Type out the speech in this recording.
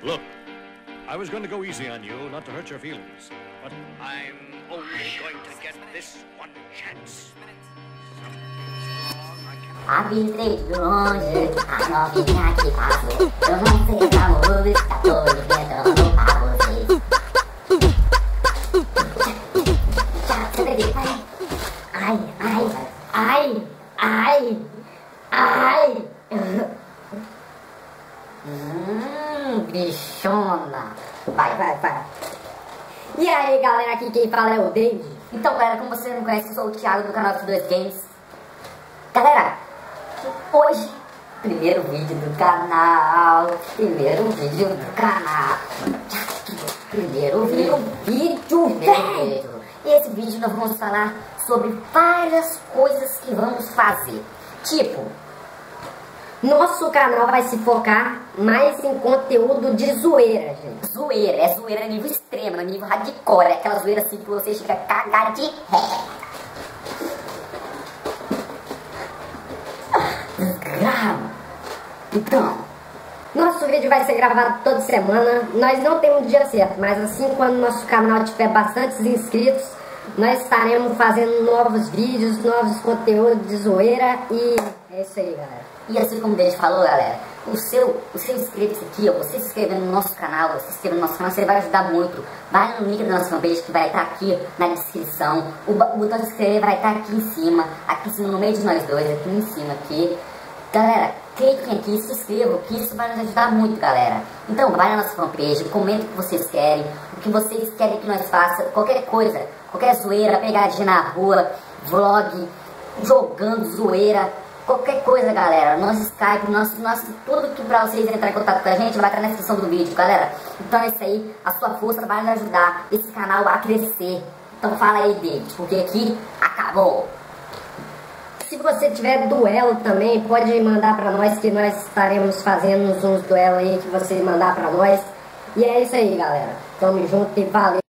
Look, I was going to go easy on you, not to hurt your feelings, but I'm only going to get this one chance. Avisei de longe, a novinha que passou. Eu não sei se amor está todo inventando pra vocês. Você acredita? Ai, ai, ai, ai, ai. Bichona. Vai. E aí, galera, aqui quem fala é o David. Então, galera, como você não conhece, eu sou o Thiago do canal F2 Games. Galera, hoje, primeiro vídeo do canal. Primeiro vídeo. E esse vídeo nós vamos falar sobre várias coisas que vamos fazer. Tipo, nosso canal vai se focar mais em conteúdo de zoeira, gente. Zoeira, é zoeira nível extremo, nível hardcore. É aquela zoeira assim que você chega a cagar de ré. Desgrama. Então, nosso vídeo vai ser gravado toda semana. Nós não temos dia certo, mas assim quando nosso canal tiver bastantes inscritos, nós estaremos fazendo novos vídeos, novos conteúdos de zoeira. E é isso aí, galera. E assim como o David falou, galera, o seu inscrito aqui, ó, você se inscrever no nosso canal, você vai ajudar muito. Vai no link da nossa fanpage que vai estar aqui na descrição. O botão de se inscrever vai estar aqui em cima, no meio de nós dois, aqui em cima, aqui. Galera, cliquem aqui e se inscrevam, que isso vai nos ajudar muito, galera. Então, vai na nossa fanpage, comenta o que vocês querem, o que vocês querem que nós façamos, qualquer coisa, qualquer zoeira, pegadinha na rua, vlog, jogando zoeira, qualquer coisa, galera. Nosso Skype, tudo que pra vocês entrar em contato com a gente vai estar na descrição do vídeo, galera. Então é isso aí, a sua força vai nos ajudar esse canal a crescer. Então fala aí, David, porque aqui acabou. Se você tiver duelo também, pode mandar pra nós, que nós estaremos fazendo uns duelos aí que você mandar pra nós. E é isso aí, galera. Tamo junto e valeu.